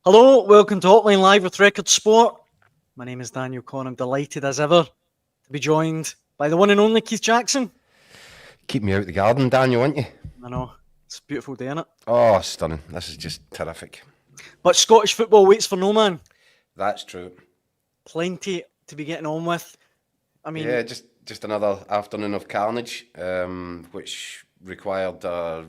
Hello, welcome to Hotline Live with Record Sport. My name is Daniel Caw. I'm delighted as ever to be joined by the one and only Keith Jackson. Keep me out the garden, Daniel, aren't you? I know, it's a beautiful day, isn't it? Oh, stunning. This is just terrific. But Scottish football waits for no man. That's true. Plenty to be getting on with. I mean, yeah, just another afternoon of carnage, which required a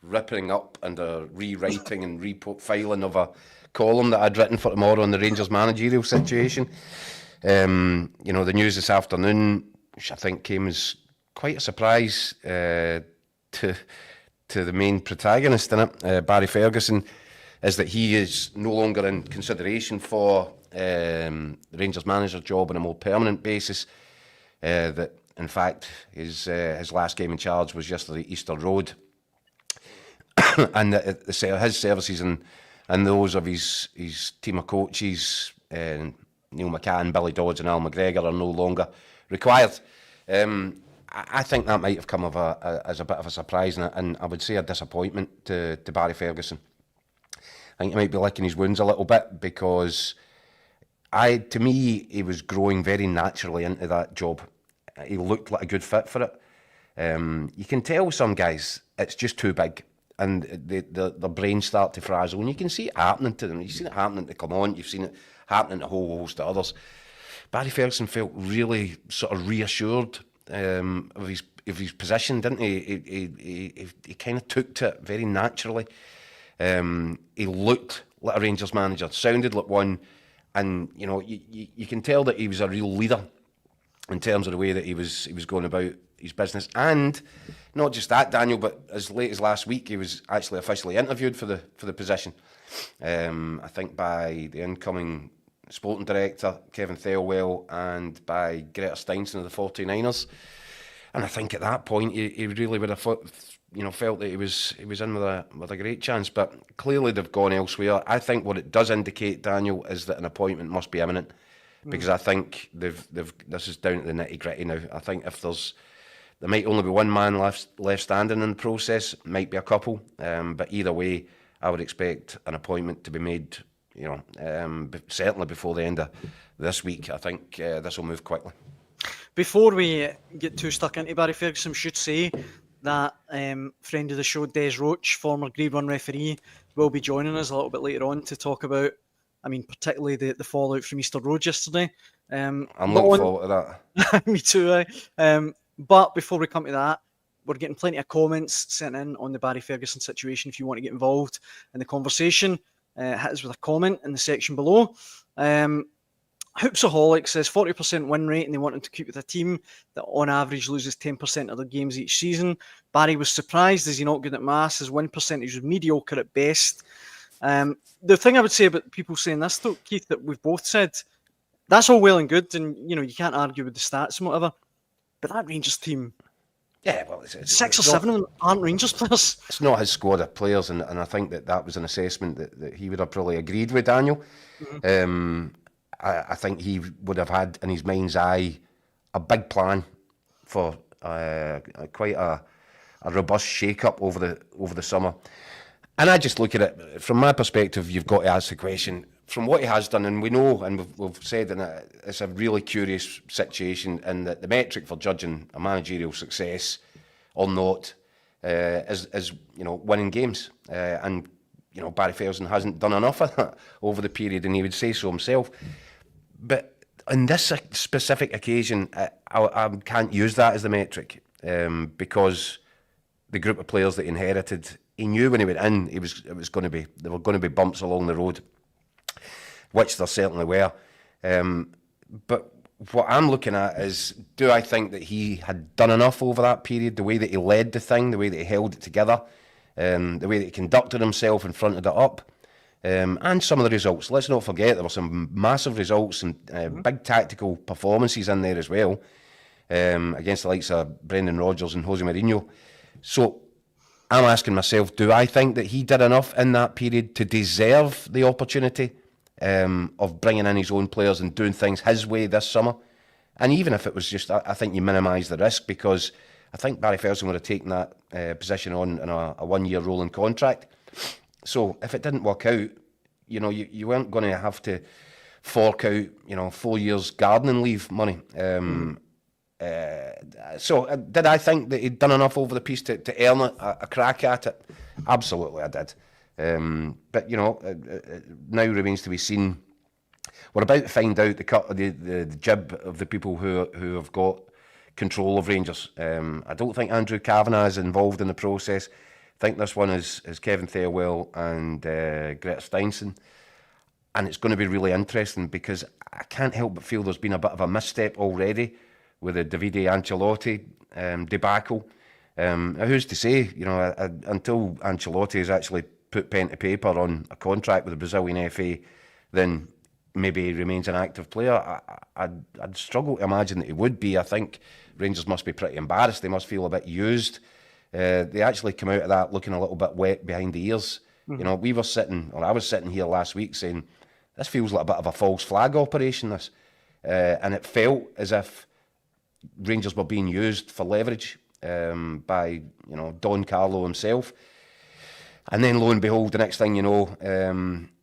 ripping up and a rewriting and reprofiling of a column that I'd written for tomorrow on the Rangers managerial situation. The news this afternoon, which I think came as quite a surprise to the main protagonist in it, Barry Ferguson, is that he is no longer in consideration for the Rangers manager job on a more permanent basis. That in fact his last game in charge was yesterday at Easter Road, and his services and those of his team of coaches, Neil McCann, Billy Dodds and Al McGregor, are no longer required. I think that might have come as a bit of a surprise, and I would say a disappointment to Barry Ferguson. I think he might be licking his wounds a little bit, because to me, he was growing very naturally into that job. He looked like a good fit for it. You can tell some guys it's just too big, and their brains start to frazzle, and you can see it happening to them. You've seen it happening to Clement, you've seen it happening to a whole host of others. Barry Ferguson felt really sort of reassured of his position, didn't he? He kind of took to it very naturally. He looked like a Rangers manager, sounded like one, and you can tell that he was a real leader in terms of the way that he was going about his business. And not just that, Daniel, but as late as last week, he was actually officially interviewed for the position. I think by the incoming sporting director, Kevin Thelwell, and by Greta Steinson of the 49ers. And I think at that point, he really would have felt that he was in with a great chance. But clearly they've gone elsewhere. I think what it does indicate, Daniel, is that an appointment must be imminent, because I think this is down to the nitty gritty now. I think if there might only be one man left standing in the process, might be a couple, but either way, I would expect an appointment to be made, certainly before the end of this week. I think this will move quickly. Before we get too stuck into Barry Ferguson, we should say that friend of the show, Des Roache, former Grade 1 referee, will be joining us a little bit later on to talk about, particularly the fallout from Easter Road yesterday. I'm looking forward to that. Me too. But before we come to that, we're getting plenty of comments sent in on the Barry Ferguson situation. If you want to get involved in the conversation, hit us with a comment in the section below. Hoopsaholic says 40% win rate, and they wanted to keep with a team that on average loses 10% of their games each season. Barry was surprised. Is he not good at maths? His win percentage was mediocre at best. The thing I would say about people saying this, though, Keith, that we've both said, that's all well and good, and you can't argue with the stats and whatever, but that Rangers team, yeah, well, it's 6 or 7 of them aren't Rangers players. It's not his squad of players, and I think that was an assessment that he would have probably agreed with, Daniel. Mm-hmm. I think he would have had in his mind's eye a big plan for quite a robust shake-up over the summer. And I just look at it, from my perspective, you've got to ask the question, from what he has done, and we know, and we've said that it's a really curious situation, and that the metric for judging a managerial success or not is winning games. And Barry Ferguson hasn't done enough of that over the period, and he would say so himself. But on this specific occasion, I can't use that as the metric, because the group of players that he inherited, he knew when he went in, there were going to be bumps along the road, which there certainly were. But what I'm looking at is, do I think that he had done enough over that period, the way that he led the thing, the way that he held it together, the way that he conducted himself and fronted it up, and some of the results. Let's not forget there were some massive results and big tactical performances in there as well, against the likes of Brendan Rodgers and Jose Mourinho. So I'm asking myself, do I think that he did enough in that period to deserve the opportunity of bringing in his own players and doing things his way this summer? And even if it was just, I think you minimise the risk, because I think Barry Ferguson would have taken that position on in a one-year rolling contract. So if it didn't work out, you weren't going to have to fork out 4 years gardening leave money. So did I think that he'd done enough over the piece to earn a crack at it? Absolutely, I did. But now remains to be seen. We're about to find out the jib of the people who have got control of Rangers. I don't think Andrew Kavanagh is involved in the process. I think this one is Kevin Thelwell and Greta Steinson. And it's going to be really interesting because I can't help but feel there's been a bit of a misstep already with the Davide Ancelotti debacle. Who's to say, until Ancelotti has actually put pen to paper on a contract with the Brazilian FA, then maybe he remains an active player. I'd struggle to imagine that he would be. I think Rangers must be pretty embarrassed. They must feel a bit used. They actually come out of that looking a little bit wet behind the ears. I was sitting here last week saying, this feels like a bit of a false flag operation, this. And it felt as if Rangers were being used for leverage by Don Carlo himself. And then lo and behold, the next thing you know,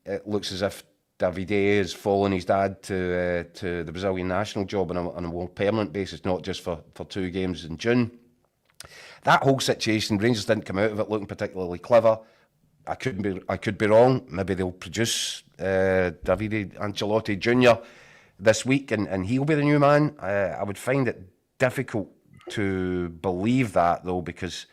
it looks as if Davide is following his dad to the Brazilian national job on a more permanent basis, not just for 2 games in June. That whole situation, Rangers didn't come out of it looking particularly clever. I could be wrong. Maybe they'll produce Davide Ancelotti Jr. this week and he'll be the new man. I would find it difficult to believe that, though, because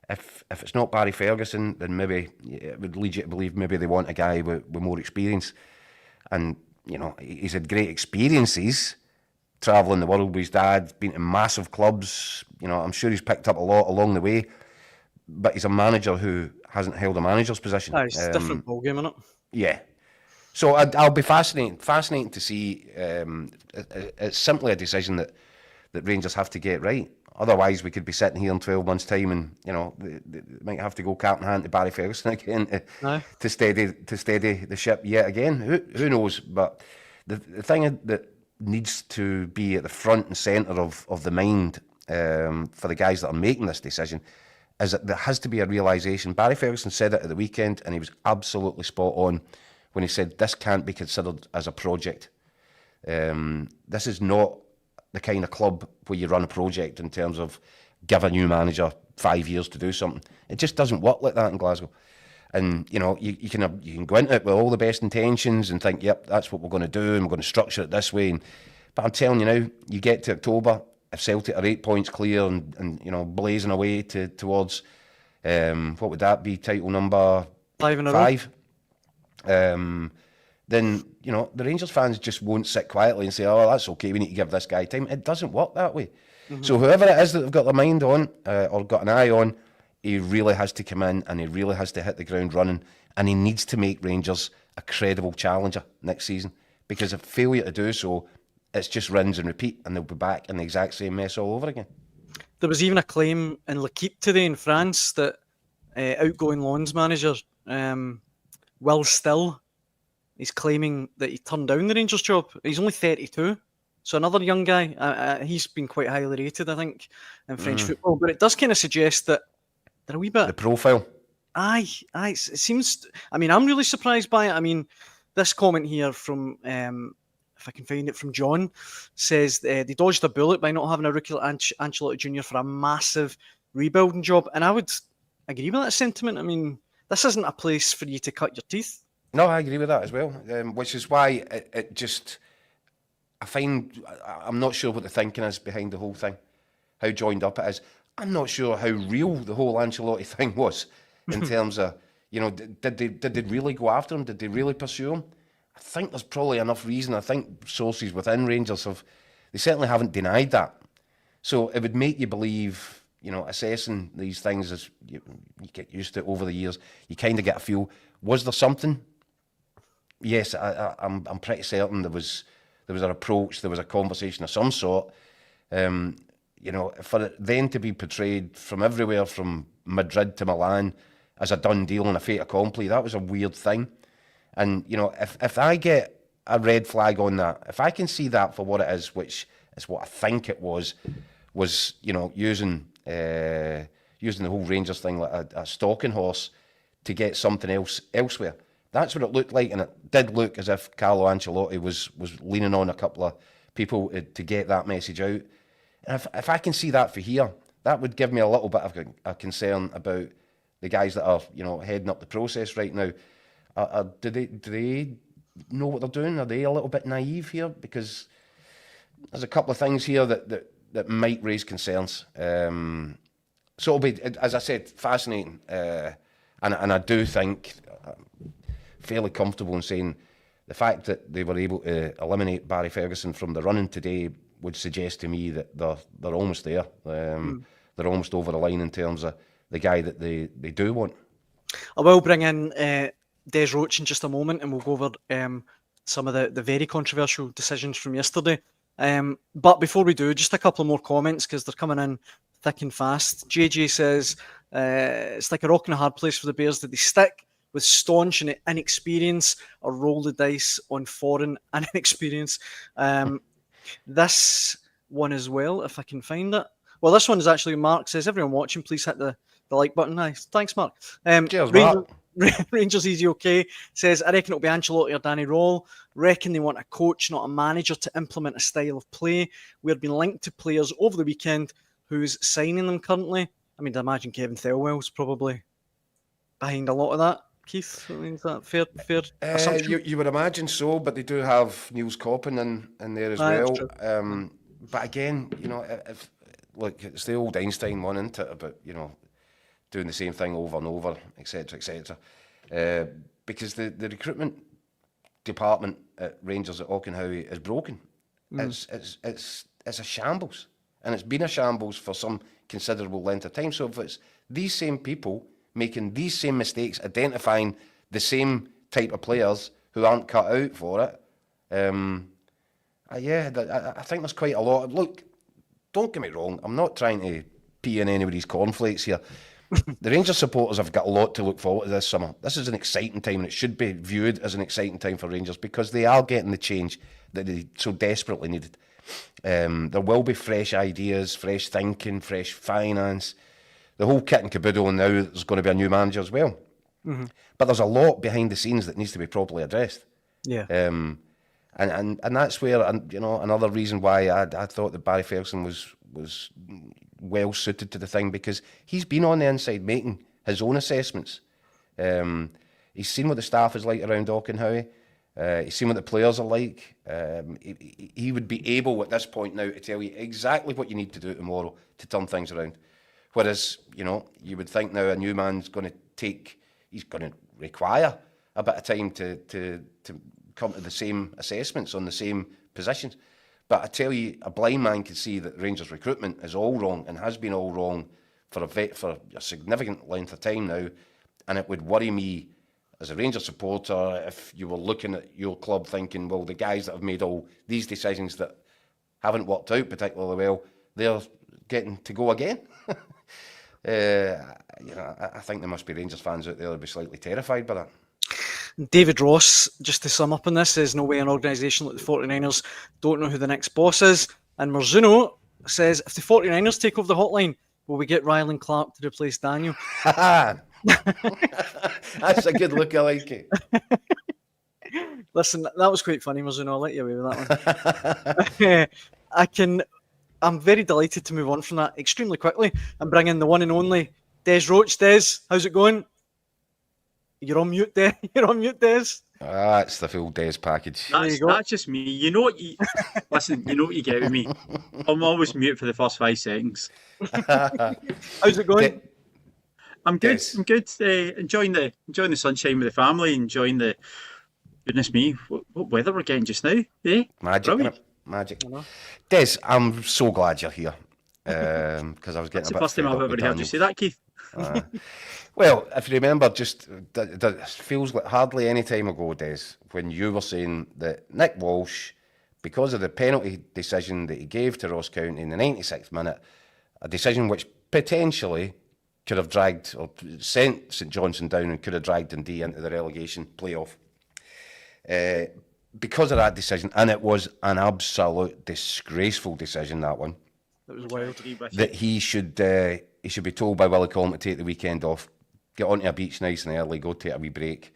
if it's not Barry Ferguson, then maybe it would lead you to believe maybe they want a guy with more experience. And, he's had great experiences travelling the world with his dad, been to massive clubs. I'm sure he's picked up a lot along the way. But he's a manager who hasn't held a manager's position. It's a different ballgame, isn't it? Yeah. So I'll be fascinating to see. It's simply a decision that Rangers have to get right. Otherwise, we could be sitting here in 12 months' time, and they might have to go cap in hand to Barry Ferguson again to steady the ship yet again. Who knows? But the thing that needs to be at the front and centre of the mind for the guys that are making this decision is that there has to be a realisation. Barry Ferguson said it at the weekend, and he was absolutely spot on when he said this can't be considered as a project. This is not the kind of club where you run a project in terms of give a new manager 5 years to do something. It just doesn't work like that in Glasgow. And you can go into it with all the best intentions and think, yep, that's what we're going to do, and we're going to structure it this way. But I'm telling you now, you get to October, if Celtic are 8 points clear and blazing away towards what would that be, title number 5 in a row. Then the Rangers fans just won't sit quietly and say, oh, that's okay, we need to give this guy time. It doesn't work that way. Mm-hmm. So whoever it is that they've got their mind on or got an eye on, he really has to come in and he really has to hit the ground running, and he needs to make Rangers a credible challenger next season, because if failure to do so, it's just rinse and repeat, and they'll be back in the exact same mess all over again. There was even a claim in L'Equipe today in France that outgoing Lens manager Will Still is claiming that he turned down the Rangers job. He's only 32, so another young guy. He's been quite highly rated, I think, in French football. But it does kind of suggest that they're a wee bit... The profile. Aye. It seems... I'm really surprised by it. I mean, this comment here from... if I can find it, from John, says they dodged a bullet by not having a rookie like Ancelotti Jr. for a massive rebuilding job. And I would agree with that sentiment. I mean, this isn't a place for you to cut your teeth. No, I agree with that as well, which is why it just... I'm not sure what the thinking is behind the whole thing, how joined up it is. I'm not sure how real the whole Ancelotti thing was in terms of, did they really go after him? Did they really pursue him? I think there's probably enough reason. I think sources within Rangers they certainly haven't denied that. So it would make you believe, assessing these things as you get used to it over the years, you kind of get a feel, was there something? Yes, I'm pretty certain there was an approach, there was a conversation of some sort. For it then to be portrayed from everywhere from Madrid to Milan as a done deal and a fait accompli, that was a weird thing. And, if I get a red flag on that, if I can see that for what it is, which is what I think it was using the whole Rangers thing like a stalking horse to get something else elsewhere, That's what it looked like, and it did look as if Carlo Ancelotti was leaning on a couple of people to get that message out. And if I can see that for here, that would give me a little bit of a concern about the guys that are, heading up the process right now. Do they know what they're doing? Are they a little bit naive here? Because there's a couple of things here that might raise concerns. So it'll be, as I said, fascinating. And I do think, fairly comfortable in saying, the fact that they were able to eliminate Barry Ferguson from the running today would suggest to me that they're almost there. They're almost over the line in terms of the guy that they do want. I will bring in Des Roache in just a moment, and we'll go over some of the very controversial decisions from yesterday. But before we do, just a couple more comments, because they're coming in thick and fast. JJ says, it's like a rock and a hard place for the Bears. Did they stick with staunch and inexperience, or roll the dice on foreign and inexperience? This one as well, if I can find it. Well, this one is actually, Mark says, everyone watching, please hit the like button. Nice. Thanks, Mark. Cheers, Mark. Rangers Easy OK says, I reckon it'll be Ancelotti or Danny Roll. Reckon they want a coach, not a manager, to implement a style of play. We've been linked to players over the weekend. Who's signing them currently? I mean, I imagine Kevin Thelwell's probably behind a lot of that. Keith, I mean, is that fair assumption? You would imagine so, but they do have Niels Koppen in there as well. But again, look, it's the old Einstein one, isn't it? About doing the same thing over and over, etc., etc. Because the recruitment department at Rangers at Auchenhowie is broken. It's a shambles, and it's been a shambles for some considerable length of time. So if it's these same people making these same mistakes, identifying the same type of players who aren't cut out for it, I think there's quite a lot. Look, don't get me wrong, I'm not trying to pee in anybody's cornflakes here. The Rangers supporters have got a lot to look forward to this summer. This is an exciting time, and it should be viewed as an exciting time for Rangers, because they are getting the change that they so desperately needed. There will be fresh ideas, fresh thinking, fresh finance, the whole kit and caboodle, and now there's going to be a new manager as well. But there's a lot behind the scenes that needs to be properly addressed. Yeah. And that's where, another reason why I thought that Barry Ferguson was well suited to the thing, because he's been on the inside making his own assessments. He's seen what the staff is like around Auchenhowie. He's seen what the players are like. He would be able at this point now to tell you exactly what you need to do tomorrow to turn things around. Whereas, you would think now a new man's going to require a bit of time to come to the same assessments on the same positions. But I tell you, a blind man can see that Rangers recruitment is all wrong, and has been all wrong for a significant length of time now. And it would worry me as a Rangers supporter if you were looking at your club thinking, well, the guys that have made all these decisions that haven't worked out particularly well, they're getting to go again. I think there must be Rangers fans out there that'll be slightly terrified by that. David Ross, just to sum up on this, says no way an organisation like the 49ers don't know who the next boss is. And Marzuno says, if the 49ers take over the hotline, will we get Ryland Clark to replace Daniel? That's a good look, I like it. Listen, that was quite funny, Marzuno. I'll let you away with that one. I'm very delighted to move on from that extremely quickly and bring in the one and only Des Roache. Des, how's it going? You're on mute, Des. You're on mute, Des. It's the full Des package. That's just me. You know what you listen. You know what you get with me. I'm always mute for the first 5 seconds. How's it going? I'm good. Des. I'm good. Enjoying the sunshine with the family. Enjoying the goodness me, what weather we're getting just now. Magic. Magic. Des, I'm so glad you're here. Because I was getting. That's the first time I've ever heard you say that, Keith. Well, if you remember, just that feels like hardly any time ago, Des, when you were saying that Nick Walsh, because of the penalty decision that he gave to Ross County in the 96th minute, a decision which potentially could have dragged or sent St Johnstone down and could have dragged Dundee into the relegation playoff. Because of that decision, and it was an absolute disgraceful decision, that one. It was wild. That he should be told by Willie Collum to take the weekend off, get onto a beach nice and early, go take a wee break,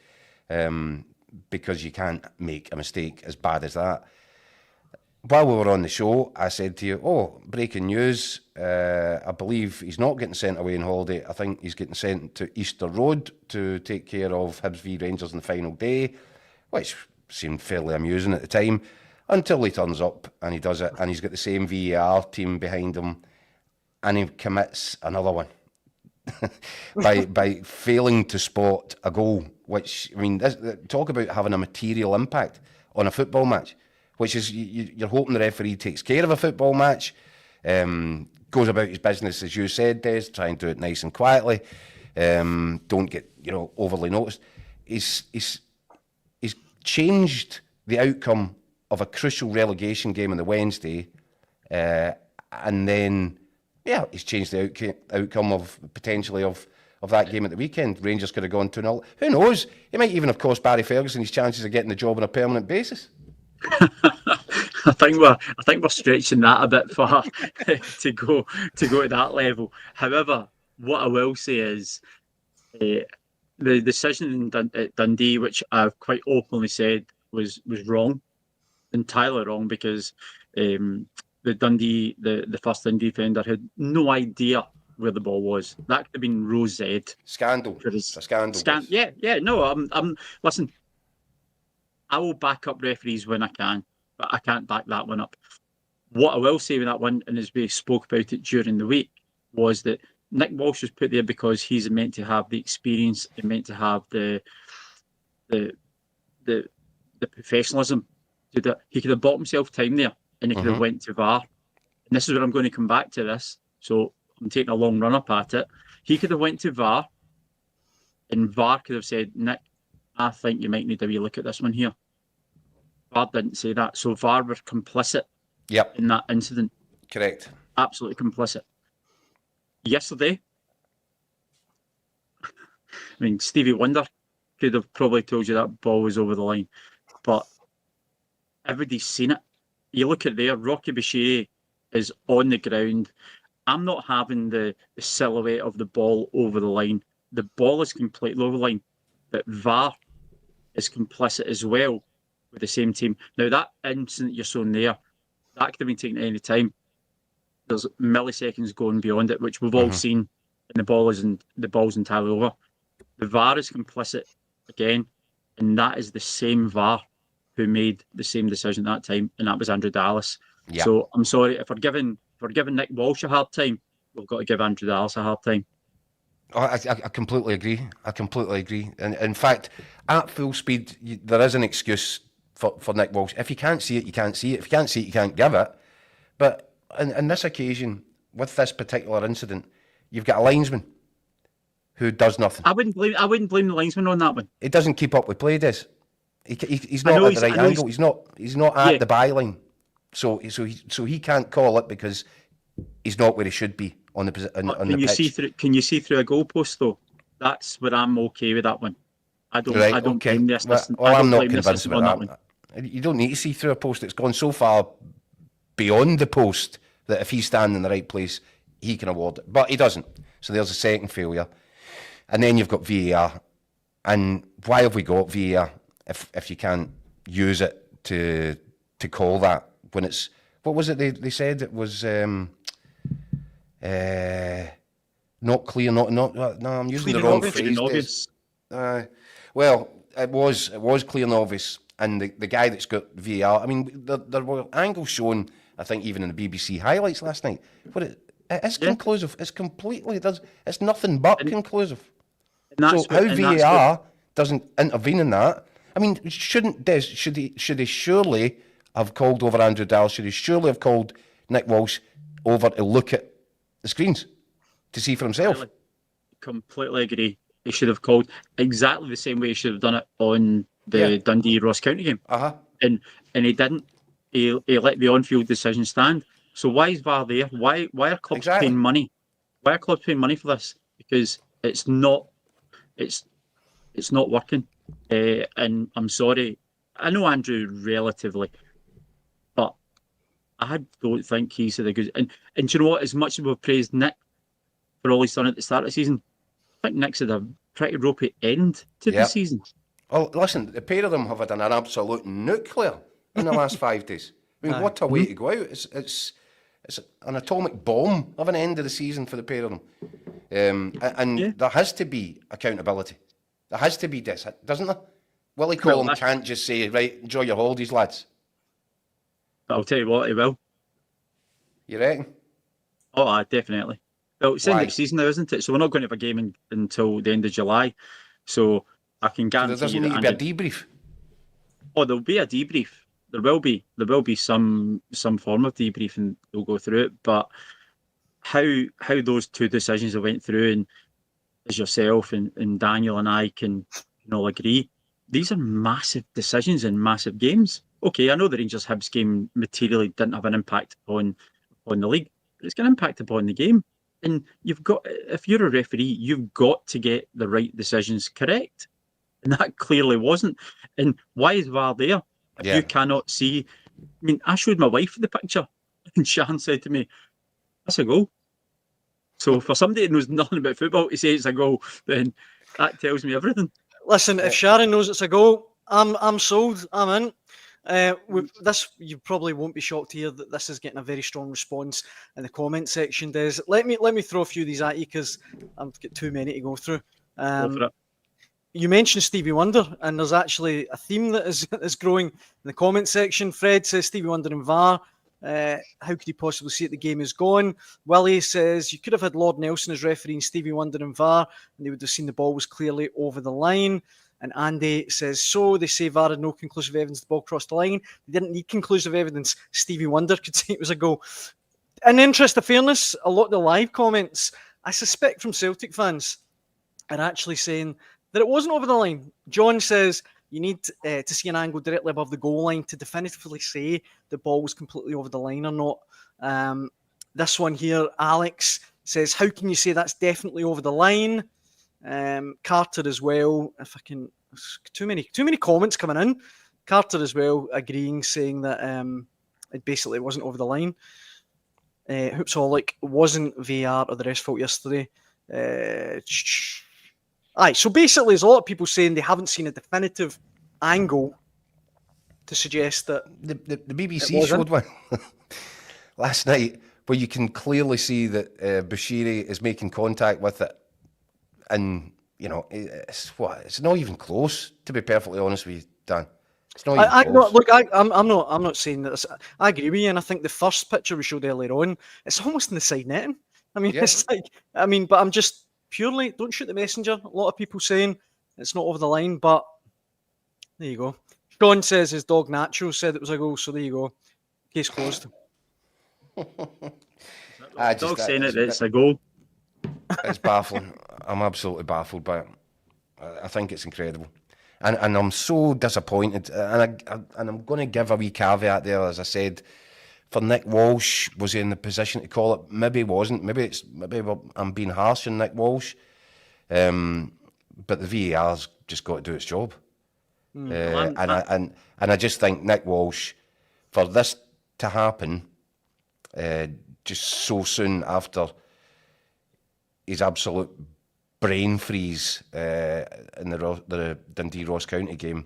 because you can't make a mistake as bad as that. While we were on the show, I said to you, breaking news, I believe he's not getting sent away on holiday. I think he's getting sent to Easter Road to take care of Hibs v Rangers on the final day, which seemed fairly amusing at the time, until he turns up and he does it, and he's got the same VAR team behind him, and he commits another one by failing to spot a goal, which, I mean, talk about having a material impact on a football match, which is you're hoping the referee takes care of a football match, goes about his business, as you said, Des, try and do it nice and quietly, don't get overly noticed. He's changed the outcome of a crucial relegation game on the Wednesday, and then he's changed the outcome of potentially of that game at the weekend. Rangers could have gone 2-0. Who knows? He might even have cost Barry Ferguson his chances of getting the job on a permanent basis. I think we're stretching that a bit far to go to that level. However, what I will say is the decision at Dundee, which I've quite openly said was wrong, entirely wrong, because the first Dundee defender had no idea where the ball was. That could have been rose-ed. Scandal. A scandal. Listen, I will back up referees when I can, but I can't back that one up. What I will say with that one, and as we spoke about it during the week, was that Nick Walsh was put there because he's meant to have the experience and meant to have the professionalism. He could have bought himself time there, and he could have went to VAR. And this is where I'm going to come back to this. So I'm taking a long run up at it. He could have went to VAR, and VAR could have said, Nick, I think you might need a wee look at this one here. VAR didn't say that. So VAR were complicit in that incident. Correct. Absolutely complicit. Yesterday, I mean, Stevie Wonder could have probably told you that ball was over the line. But everybody's seen it. You look at there, Rocky Bashiri is on the ground. I'm not having the silhouette of the ball over the line. The ball is completely over the line. But VAR is complicit as well with the same team. Now, that incident you're showing there, that could have been taken at any time. There's milliseconds going beyond it, which we've all seen, and the ball's entirely over. The VAR is complicit again, and that is the same VAR who made the same decision at that time, and that was Andrew Dallas. Yeah. So I'm sorry, if we're giving Nick Walsh a hard time, we've got to give Andrew Dallas a hard time. Oh, I completely agree. And in fact, at full speed, there is an excuse for Nick Walsh. If you can't see it, you can't see it. If you can't see it, you can't give it. But in this occasion, with this particular incident, you've got a linesman who does nothing. I wouldn't blame the linesman on that one. He doesn't keep up with play, Des. He's not at the right angle. He's not at the byline. So he can't call it because he's not where he should be on the pitch. Can you see through a goalpost though? That's where I'm okay with that one. I don't blame the assistant. Well, I'm not convinced about that. You don't need to see through a post. It's gone so far beyond the post that if he's standing in the right place, he can award it. But he doesn't. So there's a second failure. And then you've got VAR. And why have we got VAR if you can't use it to call that when it's, what was it they said? It was not clear, no, I'm using the wrong phrase. Well, it was clear and obvious, and the guy that's got VAR, I mean, there were angles shown, I think even in the BBC highlights last night, but it is conclusive. It's completely, it's nothing but conclusive. So how VAR doesn't intervene in that? I mean, should he surely have called over Andrew Dallas? Should he surely have called Nick Walsh over to look at the screens to see for himself? Completely agree. He should have called exactly the same way he should have done it on the Dundee Ross County game. And he didn't. He let the on-field decision stand. So why is VAR there? Why are clubs paying money? Why are clubs paying money for this? Because it's not working. And I'm sorry. I know Andrew relatively, but I don't think he's had a good. And do you know what? As much as we've praised Nick for all he's done at the start of the season, I think Nick's had a pretty ropey end to the season. Well, listen, the pair of them have had an absolute nuclear in the last 5 days. I mean, what a way to go out. It's an atomic bomb of an end of the season for the pair of them. And there has to be accountability. There has to be this, doesn't there? Willie Collum can't just say, right, enjoy your holidays, lads. But I'll tell you what, he will. You reckon? Oh, definitely. Well, it's the end of the season now, isn't it? So we're not going to have a game until the end of July. So I can guarantee there doesn't need to be a debrief. Oh, there'll be a debrief. There will be some form of debrief, and we'll go through it. But how those two decisions have went through, and as yourself and Daniel and I can all agree, these are massive decisions in massive games. Okay, I know the Rangers Hibs game materially didn't have an impact on the league, but it's got an impact upon the game. And if you're a referee, you've got to get the right decisions correct. And that clearly wasn't. And why is VAR there? If you cannot see, I mean, I showed my wife the picture, and Shan said to me, "That's a goal." So for somebody who knows nothing about football to say it's a goal, then that tells me everything. Listen, if Sharon knows it's a goal, I'm sold. I'm in. With this, you probably won't be shocked to hear that this is getting a very strong response in the comment section. Des, let me throw a few of these at you because I've got too many to go through. Go for it. You mentioned Stevie Wonder, and there's actually a theme that is growing in the comment section. Fred says Stevie Wonder and VAR. How could he possibly see it? The game is gone. Willie says you could have had Lord Nelson as referee and Stevie Wonder and VAR, and they would have seen the ball was clearly over the line. And Andy says, so they say VAR had no conclusive evidence the ball crossed the line. They didn't need conclusive evidence. Stevie Wonder could say it was a goal. In the interest of fairness, a lot of the live comments, I suspect from Celtic fans, are actually saying that it wasn't over the line. John says you need to see an angle directly above the goal line to definitively say the ball was completely over the line or not. This one here, Alex says, how can you say that's definitely over the line? Carter as well. If I can, too many comments coming in. Carter as well agreeing, saying that it basically wasn't over the line. Hoopsaholic wasn't VAR or the rest fault yesterday. So basically, there's a lot of people saying they haven't seen a definitive angle to suggest that the BBC showed one last night where you can clearly see that Bushiri is making contact with it. And it's not even close. To be perfectly honest with you, Dan, it's not even close. Look, I'm not saying that. I agree with you, and I think the first picture we showed earlier on, it's almost in the side netting. I mean, it's like, but I'm just purely don't shoot the messenger. A lot of people saying it's not over the line, but there you go. Sean says his dog Nacho said it was a goal, so there you go. Case closed. Dog saying it's a goal. It's baffling. I'm absolutely baffled by it. I think it's incredible, and I'm so disappointed. And I'm going to give a wee caveat there, as I said. For Nick Walsh, was he in the position to call it? Maybe he wasn't. Maybe I'm being harsh on Nick Walsh. But the VAR's just got to do its job. And I just think Nick Walsh, for this to happen, just so soon after his absolute brain freeze in the Dundee Ross County game,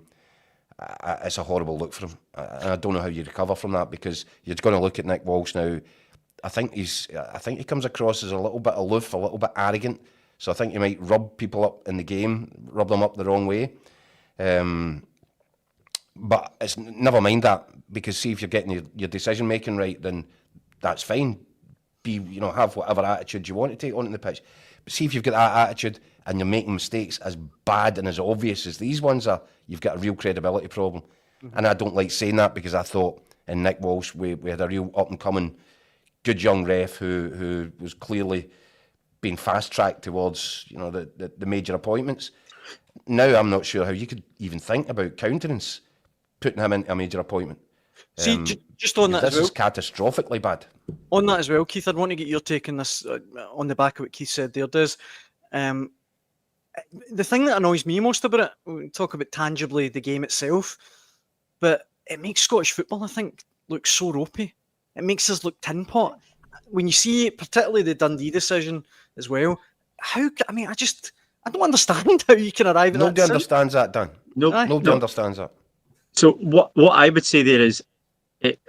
it's a horrible look for him. And I don't know how you recover from that, because you're going to look at Nick Walsh now. I think he comes across as a little bit aloof, a little bit arrogant. So I think he might rub people up in the game, rub them up the wrong way. But it's never mind that, because see, if you're getting your decision making right, then that's fine. Have whatever attitude you want to take onto the pitch. But see, if you've got that attitude and you're making mistakes as bad and as obvious as these ones are, you've got a real credibility problem. Mm-hmm. And I don't like saying that, because I thought in Nick Walsh we had a real up and coming good young ref who was clearly being fast tracked towards the major appointments. Now I'm not sure how you could even think about countenance putting him into a major appointment. See, just on that this as well. Is catastrophically bad. On that as well, Keith, I'd want to get your take on this on the back of what Keith said there, Des. The thing that annoys me most about it, we talk about tangibly the game itself, but it makes Scottish football, I think, look so ropey. It makes us look tin pot. When you see, particularly the Dundee decision as well, I don't understand how you can arrive at that. Nobody understands that, Dan. Nobody understands that. So what I would say there is, it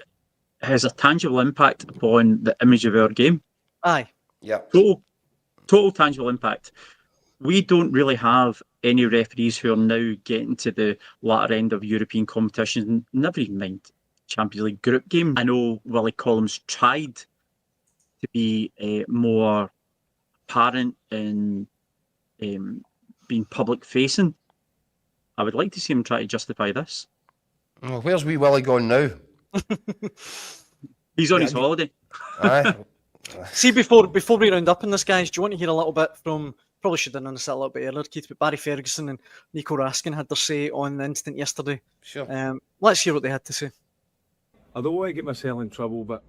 has a tangible impact upon the image of our game. Aye. Yeah. Total tangible impact. We don't really have any referees who are now getting to the latter end of European competitions, never even mind Champions League group game. I know Willie Collins tried to be more apparent in being public facing. I would like to see him try to justify this. Well, where's wee Willie gone now? He's on his holiday. Aye. See, before we round up on this, guys, do you want to hear a little bit from, probably should have done this a little bit earlier, Keith, but Barry Ferguson and Nico Raskin had their say on the incident yesterday. Sure. Let's hear what they had to say. I don't want to get myself in trouble, but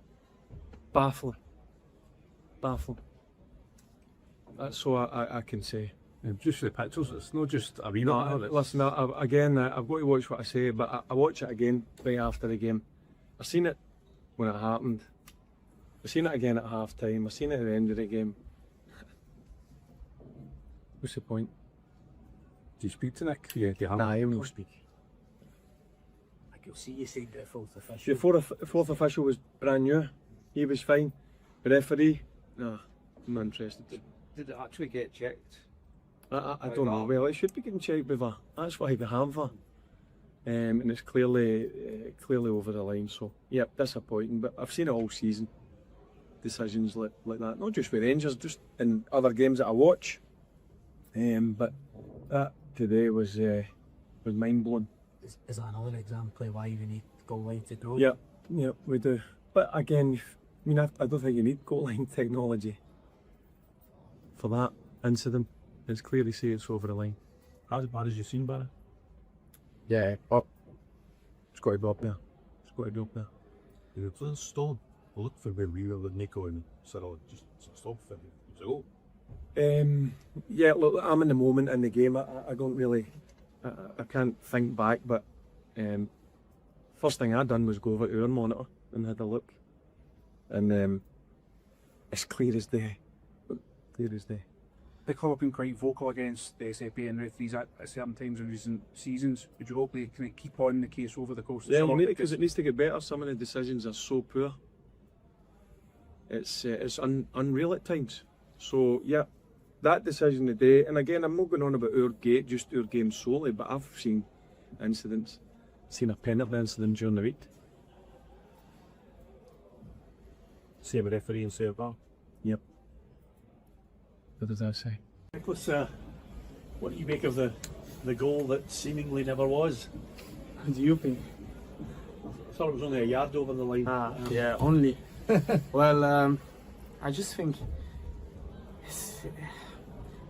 baffling. That's all I can say. Just the pictures, it's not just a read on it. Listen, again, I've got to watch what I say, but I watch it again right after the game. I've seen it when it happened. I've seen it again at half time. I've seen it at the end of the game. What's the point? Do you speak to Nick? Yeah, do you have Nah, he will speak. I can see you saying the fourth official. The fourth official was brand new. He was fine. The referee, no, I'm not interested. Did it actually get checked? I don't know. Well, it should be getting checked with VAR. That's what we have for. And it's clearly over the line. So, yeah, disappointing. But I've seen it all season. Decisions like that, not just with Rangers, just in other games that I watch. But that today was mind blowing. Is that another example of why you need goal line to draw? Yeah, we do. But again, I mean, I don't think you need goal line technology for that incident. It's clearly say it's over the line. As bad as you've seen, Barry? Yeah, up. It's got to be up there. The players stolen. Well, look for where we were with Nico and Cyril. Just stop for a goal. Yeah, look, I'm in the moment in the game. I don't really, I can't think back, but first thing I done was go over to our monitor and had a look, and it's clear as day. The club have been quite vocal against the SFA and referees at certain times in recent seasons. Would you hope they can keep on the case over the course of the summer? Yeah, because it needs to get better. Some of the decisions are so poor. It's unreal at times. So yeah, that decision today, and again, I'm not going on about our game solely, but I've seen incidents. Seen a penalty incident during the week. Same with referee and same VAR. Yep. What does that say? Nicholas, what do you make of the goal that seemingly never was? What do you think? I thought it was only a yard over the line. Yeah, only. Well, I just think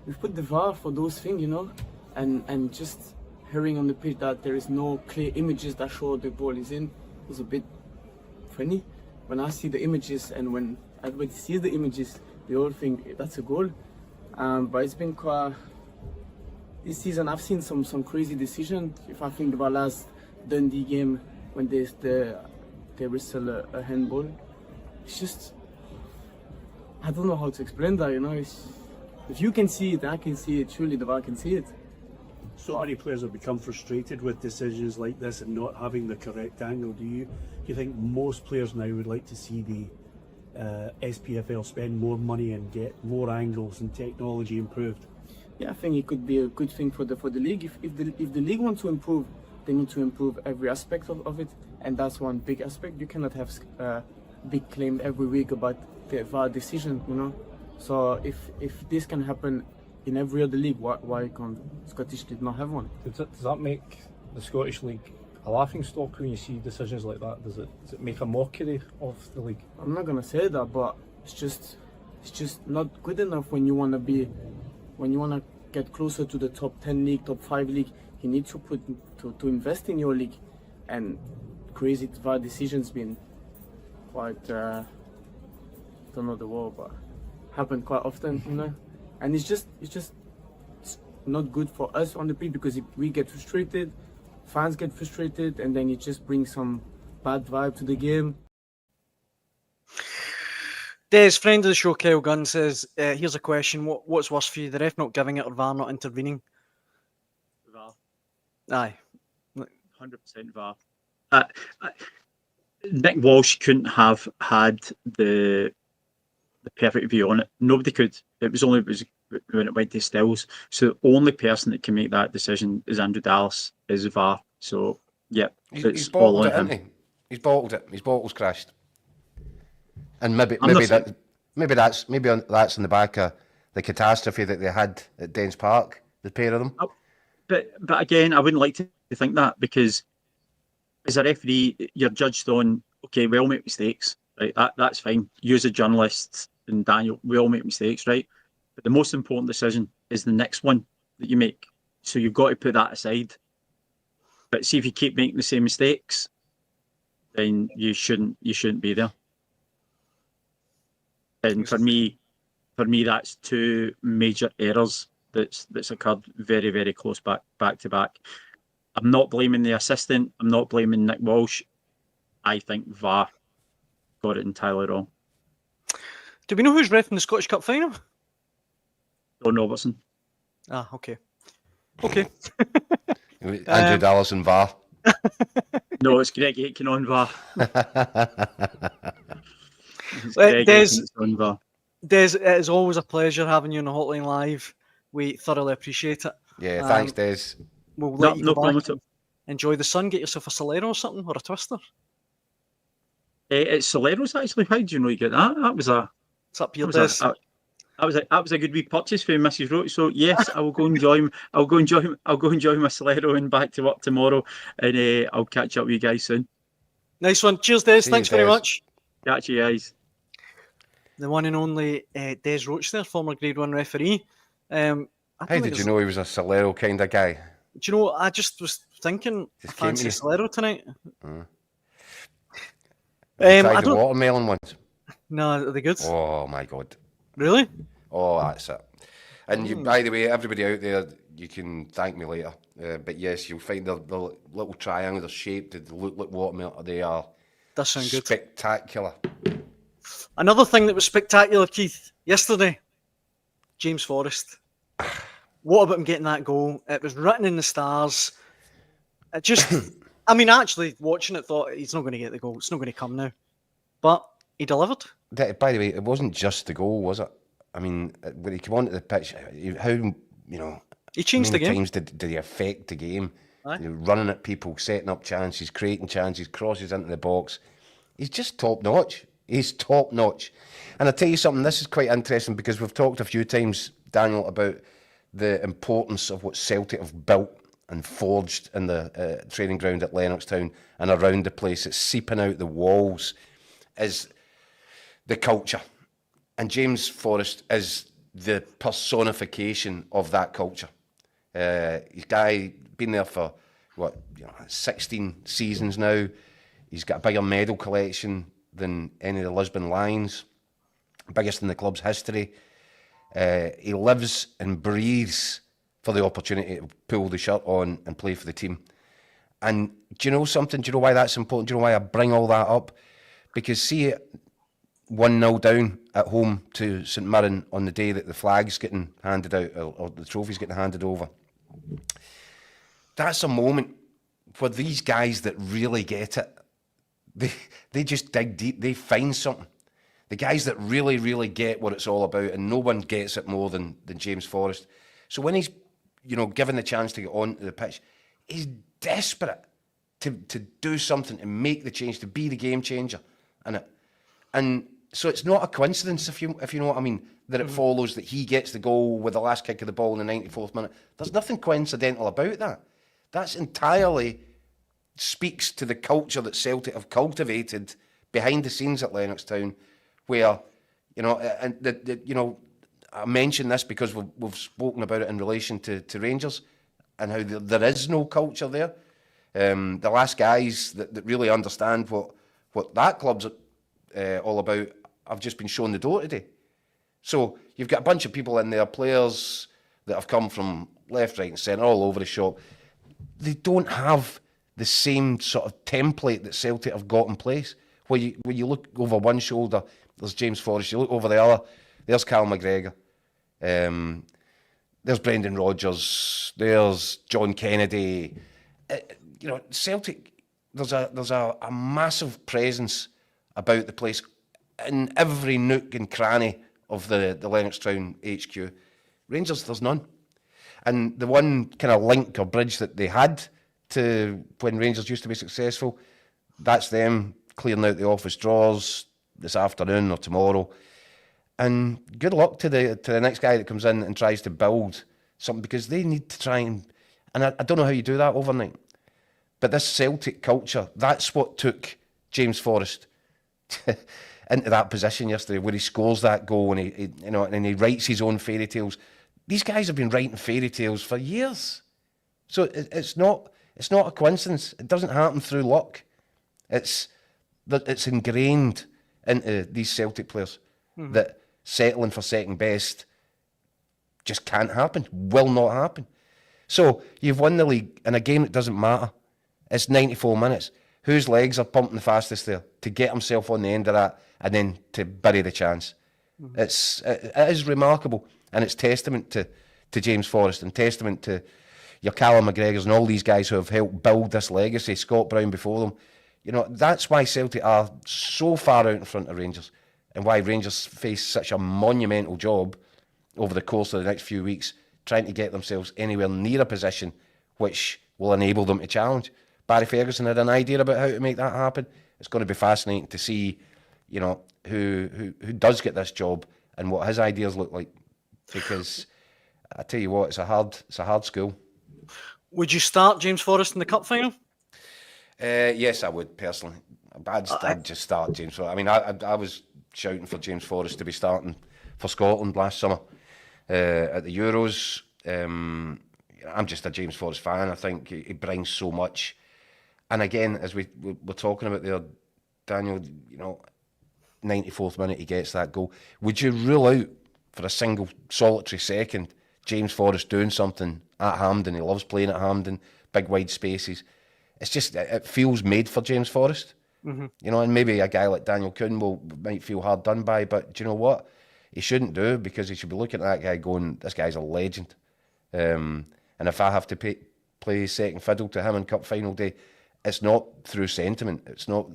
we've put the VAR for those things, you know, and just hearing on the pitch that there is no clear images that show the ball is in is a bit funny. When I see the images and when everybody sees the images, they all think that's a goal. But it's been quite. This season I've seen some crazy decisions. If I think about last Dundee game when they whistle a handball, it's just, I don't know how to explain that. You know, if you can see it, I can see it. Surely the VAR can see it. So many players have become frustrated with decisions like this and not having the correct angle. Do you think most players now would like to see the SPFL spend more money and get more angles and technology improved? Yeah, I think it could be a good thing for the league. If the league wants to improve, they need to improve every aspect of it, and that's one big aspect. You cannot have big claim every week about the VAR decision, you know. So if this can happen in every other league, why can't Scottish League not have one? Does that make the Scottish League a laughing stock when you see decisions like that? Does it make a mockery of the league? I'm not gonna say that, but it's just not good enough when you wanna get closer to the top 10 league, top 5 league. You need to invest in your league, and crazy VAR decisions been quite don't know the word, but happen quite often, you know. And it's just not good for us on the pitch, because if we get frustrated, fans get frustrated, and then it just brings some bad vibe to the game. Des, friend of the show, Kyle Gunn, says, here's a question. What's worse for you, the ref not giving it or VAR not intervening? VAR. Aye. 100% VAR. Nick Walsh couldn't have had the perfect view on it. Nobody could. It was when it went to stills. So the only person that can make that decision is Andrew Dallas, is VAR. So yeah, he's bottled it, hasn't he? He's bottled it. His bottle's crashed. And maybe that's in the back of the catastrophe that they had at Dens Park, the pair of them. But again, I wouldn't like to think that, because as a referee, you're judged on, okay, we all make mistakes, right? That's fine. You as a journalist and Daniel, we all make mistakes, right? But the most important decision is the next one that you make. So you've got to put that aside. But see, if you keep making the same mistakes, then you shouldn't be there. And for me, that's two major errors that's occurred very, very close back to back. I'm not blaming the assistant. I'm not blaming Nick Walsh. I think VAR got it entirely wrong. Do we know who's ref in the Scottish Cup final? Don Robertson. Ah, okay. Okay. Andrew Dallas and VAR. No, it's Greg Aitken on VAR. Des, it is always a pleasure having you on the Hotline Live. We thoroughly appreciate it. Yeah, thanks, Des. We'll let you go problem back. Enjoy the sun. Get yourself a Solero or something, or a Twister. It's Solero's actually. How do you know you get that? It's up here, Des. That was a good wee purchase for Mrs. Roach. So yes, I will go enjoy him. I'll go enjoy my Solero and back to work tomorrow. And I'll catch up with you guys soon. Nice one. Cheers, Des. Thanks very much. Catch you guys. The one and only Des Roache there, former Grade 1 referee. How did you know he was a Solero kind of guy? Do you know, I just was thinking, I fancy Solero tonight. I tried the watermelon ones. No, are they good? Oh my God. Really? Oh, that's it. And you, by the way, everybody out there, you can thank me later. But yes, you'll find the little triangular shape that look like watermelon. They are spectacular. Another thing that was spectacular, Keith, yesterday, James Forrest. What about him getting that goal? It was written in the stars. It just, I mean, actually watching it, thought he's not going to get the goal. It's not going to come now. But he delivered. By the way, it wasn't just the goal, was it? I mean, when he came onto the pitch, how, he changed the game. How many times did he affect the game? Running at people, setting up chances, creating chances, crosses into the box. He's just top notch. He's top notch. And I'll tell you something, this is quite interesting because we've talked a few times, Daniel, about the importance of what Celtic have built and forged in the training ground at Lennoxtown and around the place. It's seeping out the walls is the culture. And James Forrest is the personification of that culture. He's been there for, 16 seasons now. He's got a bigger medal collection than any of the Lisbon Lions, biggest in the club's history. He lives and breathes for the opportunity to pull the shirt on and play for the team. And do you know something? Do you know why that's important? Do you know why I bring all that up? Because see it 1-0 down at home to St Mirren on the day that the flag's getting handed out or the trophy's getting handed over. That's a moment for these guys that really get it. They just dig deep. They find something. The guys that really, really get what it's all about, and no one gets it more than James Forrest. So when he's, given the chance to get onto the pitch, he's desperate to do something, to make the change, to be the game changer. And so it's not a coincidence, if you know what I mean, that it follows that he gets the goal with the last kick of the ball in the 94th minute. There's nothing coincidental about that. That's entirely speaks to the culture that Celtic have cultivated behind the scenes at Lennoxtown, where, I mention this because we've spoken about it in relation to Rangers and how there is no culture there. The last guys that really understand what that club's all about have just been shown the door today. So you've got a bunch of people in there, players that have come from left, right and centre, all over the shop. They don't have the same sort of template that Celtic have got in place. Where you look over one shoulder, there's James Forrest. You look over the other, there's Cal McGregor. There's Brendan Rodgers. There's John Kennedy. Celtic, there's a massive presence about the place in every nook and cranny of the Lennoxtown HQ. Rangers, there's none. And the one kind of link or bridge that they had to when Rangers used to be successful, that's them clearing out the office drawers this afternoon or tomorrow. And good luck to the next guy that comes in and tries to build something, because they need to try and I don't know how you do that overnight. But this Celtic culture, that's what took James Forrest into that position yesterday, where he scores that goal and he writes his own fairy tales. These guys have been writing fairy tales for years, so it's not a coincidence. It doesn't happen through luck. It's ingrained into these Celtic players that settling for second best just can't happen, will not happen. So you've won the league in a game that doesn't matter. It's 94 minutes. Whose legs are pumping the fastest there to get himself on the end of that and then to bury the chance? It is remarkable, and it's testament to James Forrest and testament to your Callum McGregors and all these guys who have helped build this legacy, Scott Brown before them. That's why Celtic are so far out in front of Rangers, and why Rangers face such a monumental job over the course of the next few weeks, trying to get themselves anywhere near a position which will enable them to challenge. Barry Ferguson had an idea about how to make that happen. It's going to be fascinating to see, who does get this job and what his ideas look like. Because I tell you what, it's a hard school. Would you start James Forrest in the cup final? Yes, I would personally. I'd just start James Forrest. I mean, I was shouting for James Forrest to be starting for Scotland last summer at the Euros. I'm just a James Forrest fan. I think he brings so much. And again, as we were talking about there, Daniel, 94th minute he gets that goal. Would you rule out for a single solitary second James Forrest doing something at Hampden? He loves playing at Hampden, big wide spaces. It's just, it feels made for James Forrest. And maybe a guy like Daniel Caw might feel hard done by, but do you know what? He shouldn't do, because he should be looking at that guy going, this guy's a legend. And if I have to play second fiddle to him on cup final day, it's not through sentiment. It's not,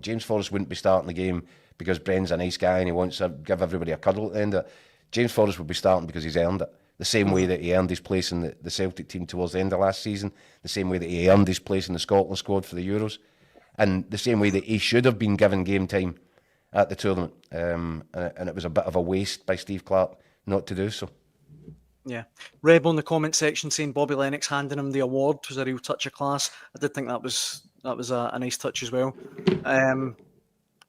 James Forrest wouldn't be starting the game because Bren's a nice guy and he wants to give everybody a cuddle at the end of it. James Forrest would be starting because he's earned it. The same way that he earned his place in the Celtic team towards the end of last season, the same way that he earned his place in the Scotland squad for the Euros, and the same way that he should have been given game time at the tournament. And it was a bit of a waste by Steve Clarke not to do so. Yeah. Rebel in the comment section saying Bobby Lennox handing him the award was a real touch of class. I did think that was a nice touch as well.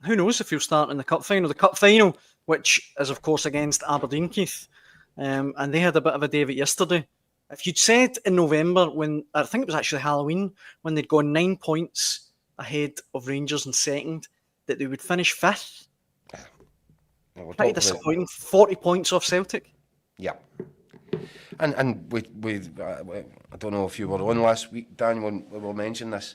Who knows if he'll start in the cup final? The cup final, which is of course against Aberdeen, Keith. And they had a bit of a day of it yesterday. If you'd said in November, when I think it was actually Halloween, when they'd gone 9 points ahead of Rangers in second, that they would finish fifth. Pretty disappointing. 40 points off Celtic. Yeah. And we I don't know if you were on last week, Dan, when we were mentioning this.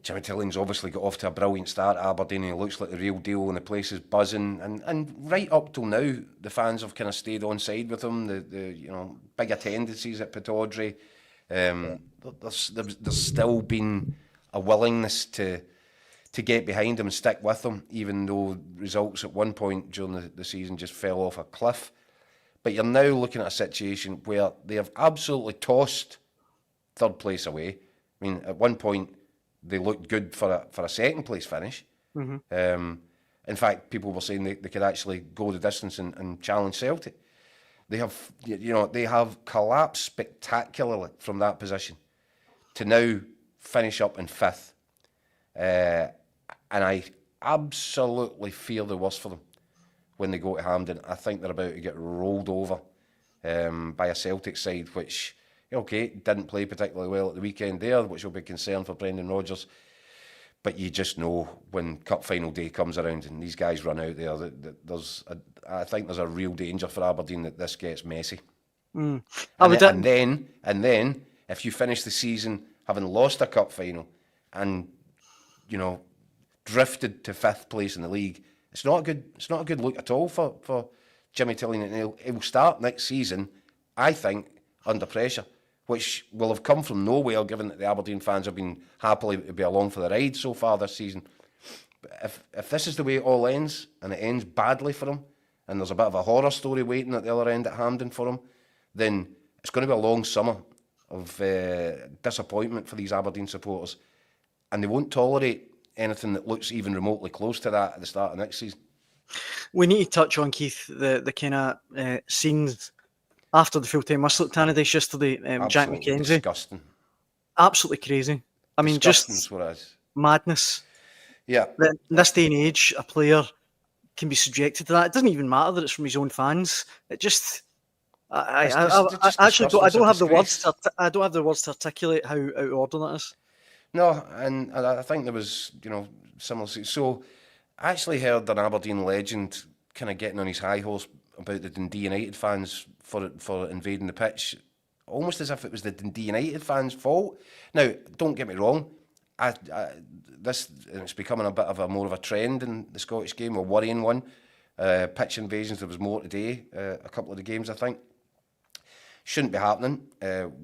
Jimmy Tilling's obviously got off to a brilliant start at Aberdeen, and he looks like the real deal, and the place is buzzing. And right up till now, the fans have kind of stayed on side with him. The big attendances at Pittodrie. There's still been a willingness to get behind him and stick with him, even though results at one point during the season just fell off a cliff. But you're now looking at a situation where they have absolutely tossed third place away. I mean, at one point, they looked good for a second place finish. In fact, people were saying they could actually go the distance and challenge Celtic. They have collapsed spectacularly from that position to now finish up in fifth. And I absolutely fear the worst for them when they go to Hampden. I think they're about to get rolled over by a Celtic side, which, didn't play particularly well at the weekend there, which will be a concern for Brendan Rodgers. But you just know when cup final day comes around and these guys run out there, I think there's a real danger for Aberdeen that this gets messy. And then if you finish the season having lost a cup final and drifted to fifth place in the league, it's not a good look at all for Jimmy Tilling. And he'll start next season, I think, under pressure, which will have come from nowhere, given that the Aberdeen fans have been happily to be along for the ride so far this season. But if this is the way it all ends, and it ends badly for him, and there's a bit of a horror story waiting at the other end at Hampden for him, then it's going to be a long summer of disappointment for these Aberdeen supporters, and they won't tolerate anything that looks even remotely close to that at the start of next season. We need to touch on, Keith, the kind of scenes after the full-time whistle at Tannadice yesterday. Jack MacKenzie. Disgusting. Absolutely crazy. I mean, just what it is. Madness. Yeah. In this day and age, a player can be subjected to that. It doesn't even matter that it's from his own fans. It just... I don't have the words. I don't have the words to articulate how out of order that is. No, and I think there was, similar. So, I actually heard an Aberdeen legend kind of getting on his high horse about the Dundee United fans for invading the pitch, almost as if it was the Dundee United fans' fault. Now, don't get me wrong. It's becoming a bit of more of a trend in the Scottish game, a worrying one. Pitch invasions. There was more today. A couple of the games, I think. Shouldn't be happening.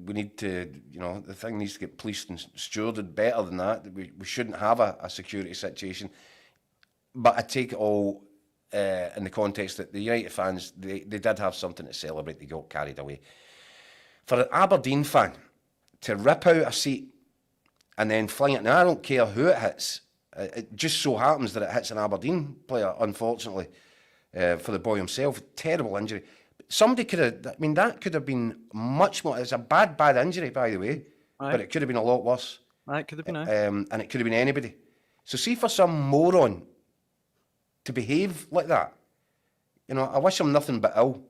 We need to, the thing needs to get policed and stewarded better than that. We shouldn't have a security situation. But I take it all in the context that the United fans, they did have something to celebrate. They got carried away. For an Aberdeen fan to rip out a seat and then fling it, now I don't care who it hits. It just so happens that it hits an Aberdeen player, unfortunately, for the boy himself. Terrible injury. Somebody could have, that could have been much more. It's a bad injury, by the way, but it could have been a lot worse. It could have been, and it could have been anybody. So see, for some moron to behave like that, I wish him nothing but ill.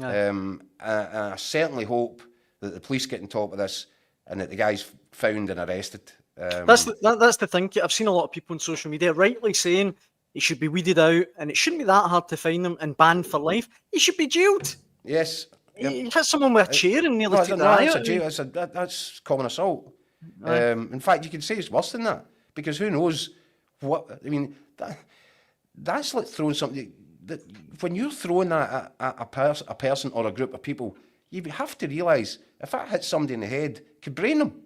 And I certainly hope that the police get on top of this and that the guy's found and arrested. That's the thing. I've seen a lot of people on social media rightly saying he should be weeded out, and it shouldn't be that hard to find him and banned for life. He should be jailed. Yes. He hit someone with a chair and nearly took the eye out. That's common assault. In fact, you could say it's worse than that, because who knows what... that's like throwing something... When you're throwing that at a person or a group of people, you have to realise, if that hits somebody in the head, it could brain them.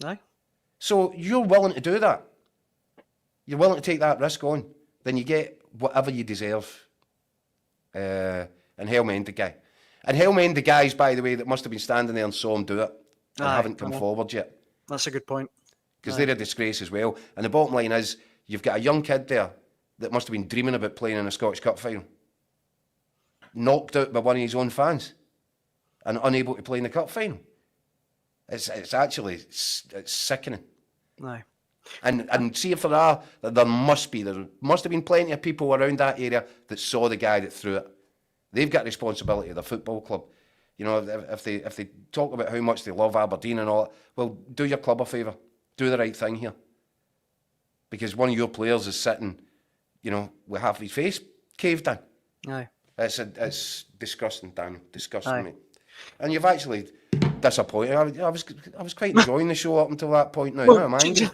Aye. So you're willing to do that. You're willing to take that risk on. Then you get whatever you deserve. And hell mend the guy. And hell mend the guys, by the way, that must have been standing there and saw him do it and haven't come forward yet. That's a good point. Because they're a disgrace as well. And the bottom line is, you've got a young kid there that must have been dreaming about playing in a Scottish Cup final. Knocked out by one of his own fans and unable to play in the Cup final. It's actually sickening. Aye. And see if there must have been plenty of people around that area that saw the guy that threw it. They've got responsibility of the football club. If they talk about how much they love Aberdeen and all that, well, do your club a favour. Do the right thing here. Because one of your players is sitting, with half his face caved in. Aye. It's disgusting, Daniel. Disgusting, mate. And you've actually disappointed. I was quite enjoying the show up until that point now. I'm angry.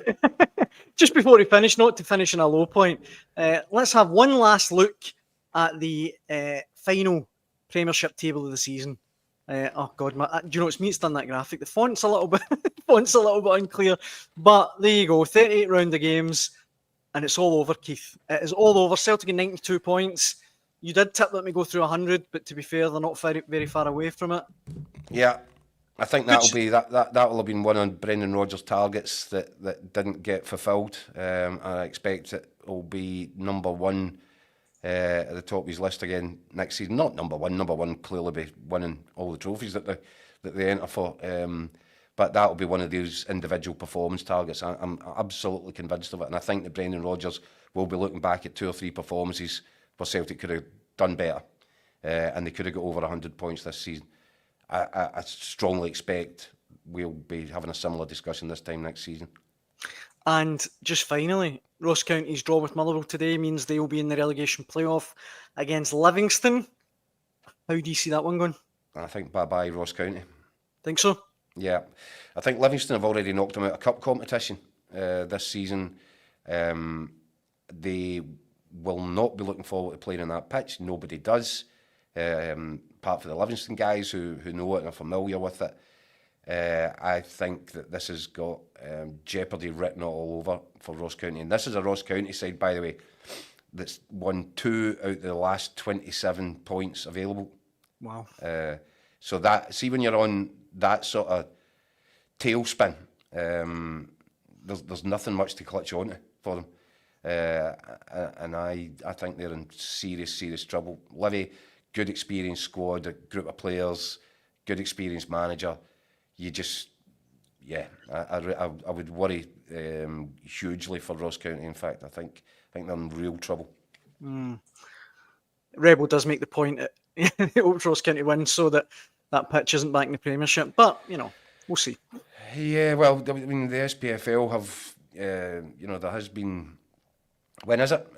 Just before we finish, not to finish on a low point, let's have one last look at the final Premiership table of the season. Oh God, do you know it's me that's done that graphic? The font's a little bit unclear, but there you go. 38 round of games, and it's all over, Keith. It is all over. Celtic at 92 points. You did tip that we go through 100, but to be fair, they're not very far away from it. Yeah, I think that will have been one of Brendan Rodgers' targets that didn't get fulfilled. I expect it will be number one at the top of his list again next season. Not number one. Number one clearly be winning all the trophies that they enter for. But that will be one of those individual performance targets. I'm absolutely convinced of it, and I think that Brendan Rodgers will be looking back at 2 or 3 performances where Celtic could have done better, and they could have got over 100 points this season. I strongly expect we'll be having a similar discussion this time next season. And just finally, Ross County's draw with Motherwell today means they will be in the relegation playoff against Livingston. How do you see that one going? I think bye-bye Ross County. Think so? Yeah. I think Livingston have already knocked them out of cup competition this season. They will not be looking forward to playing on that pitch. Nobody does. Apart from the Livingston guys who know it and are familiar with it. I think that this has got jeopardy written all over for Ross County. And this is a Ross County side, by the way, that's won 2 out of the last 27 points available. Wow. So that, see, when you're on that sort of tailspin, there's nothing much to clutch onto for them. And I think they're in serious trouble. Livy, good experienced squad, a group of players, good experienced manager. You just, I would worry hugely for Ross County. In fact, I think they're in real trouble. Rebel does make the point that he hopes Ross County wins so that pitch isn't back in the Premiership. But, we'll see. Yeah, well, I mean, the SPFL have, there has been... When is it?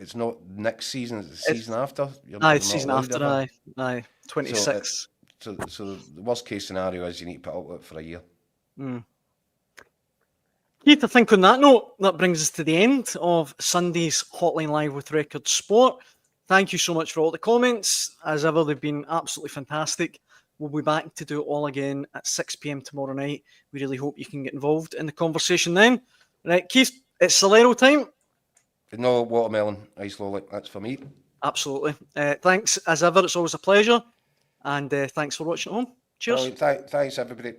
It's not next season, it's the season after? It's season after, aye. 26. So the worst case scenario is you need to put up with it for a year. Keith, I think on that note, that brings us to the end of Sunday's Hotline Live with Record Sport. Thank you so much for all the comments. As ever, they've been absolutely fantastic. We'll be back to do it all again at 6 p.m. tomorrow night. We really hope you can get involved in the conversation then. Right, Keith, it's Solero time. No watermelon, ice lolly, that's for me. Absolutely. Thanks as ever, it's always a pleasure. And thanks for watching at home. Cheers. Thanks everybody.